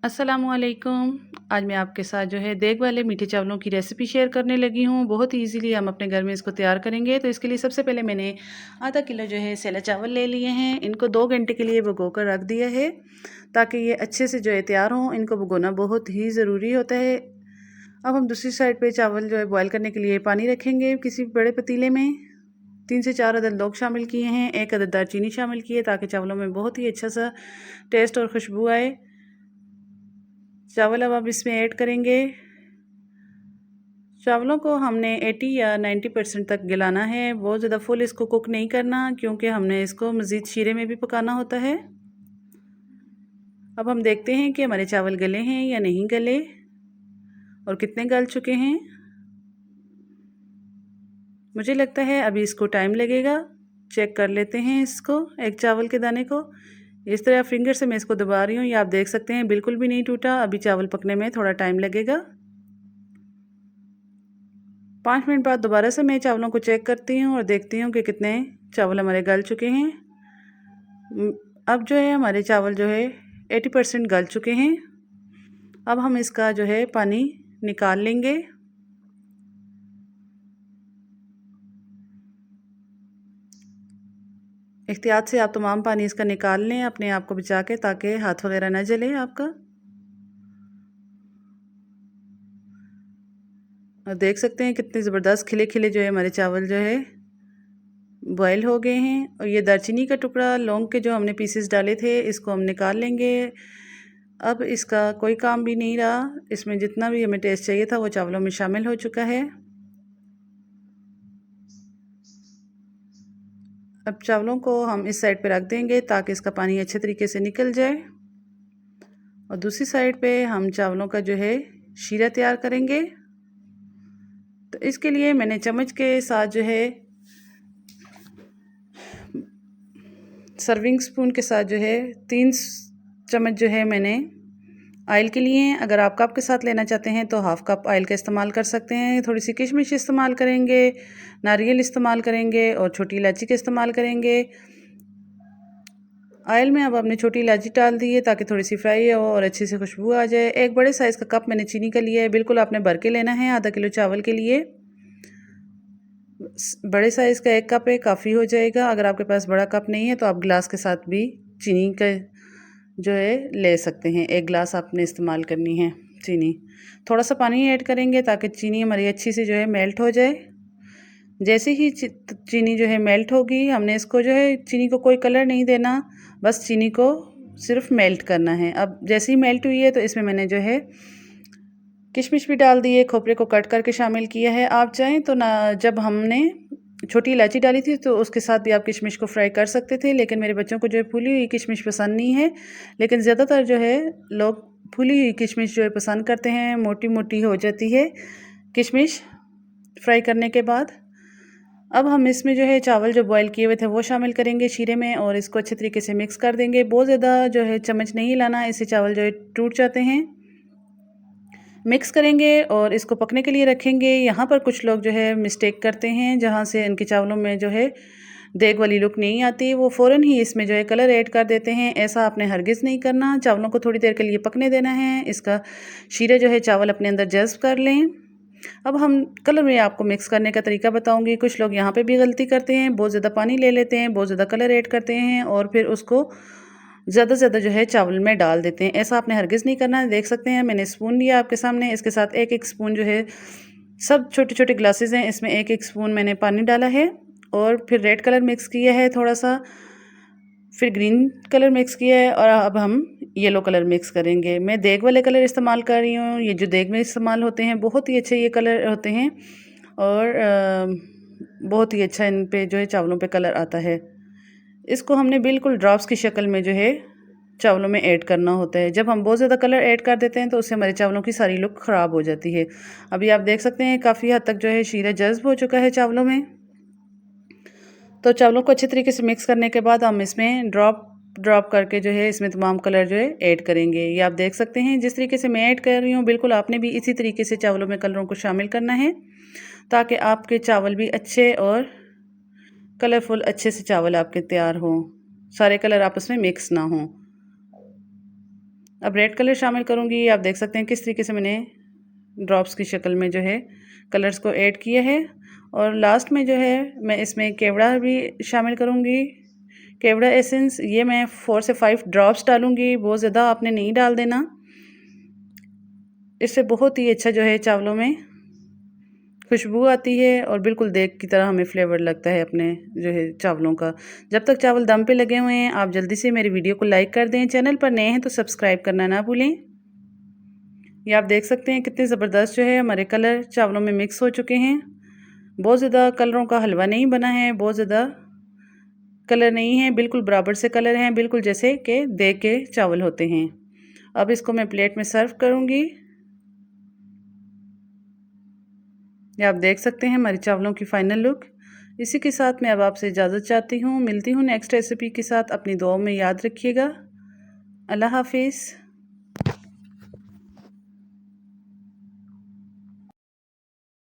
अस्सलामुअलैकुम। आज मैं आपके साथ देग वाले मीठे चावलों की रेसिपी शेयर करने लगी हूँ। बहुत ही ईज़िली हम अपने घर में इसको तैयार करेंगे। तो इसके लिए सबसे पहले मैंने आधा किलो सेला चावल ले लिए हैं। इनको 2 घंटे के लिए भिगो कर रख दिया है ताकि ये अच्छे से तैयार हों। इनको भिगोना बहुत ही ज़रूरी होता है। अब हम दूसरी साइड पे चावल बॉयल करने के लिए पानी रखेंगे किसी बड़े पतीले में। 3 से 4 अदद लौंग शामिल किए हैं, 1 अदद दालचीनी शामिल की है ताकि चावलों में बहुत ही अच्छा सा टेस्ट और खुशबू आए। चावल अब आप इसमें ऐड करेंगे। चावलों को हमने 80 या 90% तक गलाना है। बहुत ज़्यादा फुल इसको कुक नहीं करना क्योंकि हमने इसको मज़ीद शीरे में भी पकाना होता है। अब हम देखते हैं कि हमारे चावल गले हैं या नहीं गले और कितने गल चुके हैं। मुझे लगता है अभी इसको टाइम लगेगा। चेक कर लेते हैं इसको, एक चावल के दाने को। इस तरह फिंगर से मैं इसको दबा रही हूँ, ये आप देख सकते हैं बिल्कुल भी नहीं टूटा। अभी चावल पकने में थोड़ा टाइम लगेगा। 5 मिनट बाद दोबारा से मैं चावलों को चेक करती हूँ और देखती हूँ कि कितने चावल हमारे गल चुके हैं। अब हमारे चावल 80% गल चुके हैं। अब हम इसका पानी निकाल लेंगे। एहतियात से आप तमाम पानी इसका निकाल लें अपने आप को बचा के, ताकि हाथ वगैरह ना जले आपका। और देख सकते हैं कितने ज़बरदस्त खिले खिले हमारे चावल बॉयल हो गए हैं। और ये दालचीनी का टुकड़ा, लौंग के हमने पीसेस डाले थे, इसको हम निकाल लेंगे। अब इसका कोई काम भी नहीं रहा। इसमें जितना भी हमें टेस्ट चाहिए था वो चावलों में शामिल हो चुका है। अब चावलों को हम इस साइड पे रख देंगे ताकि इसका पानी अच्छे तरीके से निकल जाए। और दूसरी साइड पे हम चावलों का शीरा तैयार करेंगे। तो इसके लिए मैंने चम्मच के साथ सर्विंग स्पून के साथ 3 चम्मच मैंने ऑयल के लिए हैं। अगर आप कप के साथ लेना चाहते हैं तो हाफ़ कप ऑयल का इस्तेमाल कर सकते हैं। थोड़ी सी किशमिश इस्तेमाल करेंगे, नारियल इस्तेमाल करेंगे और छोटी इलायची का इस्तेमाल करेंगे। ऑयल में अब आपने छोटी इलायची डाल दी है ताकि थोड़ी सी फ्राई हो और अच्छी से खुशबू आ जाए। एक बड़े साइज़ का कप मैंने चीनी का लिया है। बिल्कुल आपने भर के लेना है। आधा किलो चावल के लिए बड़े साइज़ का 1 कप है, काफ़ी हो जाएगा। अगर आपके पास बड़ा कप नहीं है तो आप गिलास के साथ भी चीनी का ले सकते हैं। 1 गिलास आपने इस्तेमाल करनी है चीनी। थोड़ा सा पानी ऐड करेंगे ताकि चीनी हमारी अच्छी से मेल्ट हो जाए। जैसे ही चीनी मेल्ट होगी, हमने इसको चीनी को कोई कलर नहीं देना, बस चीनी को सिर्फ मेल्ट करना है। अब जैसे ही मेल्ट हुई है तो इसमें मैंने किशमिश भी डाल दी है, खोपरे को कट करके शामिल किया है। आप चाहें तो ना, जब हमने छोटी इलायची डाली थी तो उसके साथ भी आप किशमिश को फ्राई कर सकते थे, लेकिन मेरे बच्चों को फूली हुई किशमिश पसंद नहीं है। लेकिन ज़्यादातर लोग फूली हुई किशमिश पसंद करते हैं। मोटी मोटी हो जाती है किशमिश फ्राई करने के बाद। अब हम इसमें चावल बॉयल किए हुए थे वो शामिल करेंगे शीरे में और इसको अच्छे तरीके से मिक्स कर देंगे। बहुत ज़्यादा चम्मच नहीं हिलाना, इससे चावल टूट जाते हैं। मिक्स करेंगे और इसको पकने के लिए रखेंगे। यहाँ पर कुछ लोग मिस्टेक करते हैं, जहाँ से इनके चावलों में देग वाली लुक नहीं आती, वो फ़ौरन ही इसमें कलर ऐड कर देते हैं। ऐसा आपने हरगिज़ नहीं करना। चावलों को थोड़ी देर के लिए पकने देना है। इसका शीरा चावल अपने अंदर जज़्ब कर लें। अब हम कलर में आपको मिक्स करने का तरीका बताऊंगी। कुछ लोग यहाँ पे भी गलती करते हैं, बहुत ज़्यादा पानी ले लेते हैं, बहुत ज़्यादा कलर ऐड करते हैं और फिर उसको ज़्यादा से ज़्यादा चावल में डाल देते हैं। ऐसा आपने हरगिज़ नहीं करना है। देख सकते हैं मैंने स्पून लिया आपके सामने, इसके साथ एक एक स्पून सब छोटे छोटे ग्लासेस हैं, इसमें एक एक स्पून मैंने पानी डाला है और फिर रेड कलर मिक्स किया है थोड़ा सा, फिर ग्रीन कलर मिक्स किया है और अब हम येलो कलर मिक्स करेंगे। मैं देग वाले कलर इस्तेमाल कर रही हूँ। ये जो देग में इस्तेमाल होते हैं बहुत ही अच्छे ये कलर होते हैं और बहुत ही अच्छा इन पे चावलों पे कलर आता है। इसको हमने बिल्कुल ड्रॉप्स की शक्ल में चावलों में ऐड करना होता है। जब हम बहुत ज़्यादा कलर ऐड कर देते हैं तो उससे हमारे चावलों की सारी लुक ख़राब हो जाती है। अभी आप देख सकते हैं काफ़ी हद तक शीरा जज़्ब हो चुका है चावलों में। तो चावलों को अच्छे तरीके से मिक्स करने के बाद हम इसमें ड्रॉप करके इसमें तमाम कलर ऐड करेंगे। ये आप देख सकते हैं जिस तरीके से मैं ऐड कर रही हूँ, बिल्कुल आपने भी इसी तरीके से चावलों में कलरों को शामिल करना है ताकि आपके चावल भी अच्छे और कलरफुल अच्छे से चावल आपके तैयार हों, सारे कलर आपस में मिक्स ना हों। अब रेड कलर शामिल करूँगी। आप देख सकते हैं किस तरीके से मैंने ड्रॉप्स की शक्ल में जो है कलर्स को ऐड किया है। और लास्ट में जो है मैं इसमें केवड़ा भी शामिल करूँगी। केवड़ा एसेंस ये मैं 4 से 5 ड्रॉप्स डालूँगी, बहुत ज़्यादा आपने नहीं डाल देना। इससे बहुत ही अच्छा जो है चावलों में खुशबू आती है और बिल्कुल देग की तरह हमें फ्लेवर लगता है अपने जो है चावलों का। जब तक चावल दम पे लगे हुए हैं आप जल्दी से मेरी वीडियो को लाइक कर दें। चैनल पर नए हैं तो सब्सक्राइब करना ना भूलें। ये आप देख सकते हैं कितने ज़बरदस्त जो है हमारे कलर चावलों में मिक्स हो चुके हैं। बहुत ज़्यादा कलरों का हलवा नहीं बना है, बहुत ज़्यादा कलर नहीं है, बिल्कुल बराबर से कलर हैं, बिल्कुल जैसे कि देग के चावल होते हैं। अब इसको मैं प्लेट में सर्व करूँगी। ये आप देख सकते हैं हमारे चावलों की फ़ाइनल लुक। इसी के साथ मैं अब आपसे इजाज़त चाहती हूँ। मिलती हूँ नेक्स्ट रेसिपी के साथ। अपनी दुआओं में याद रखिएगा। अल्लाह हाफिज़।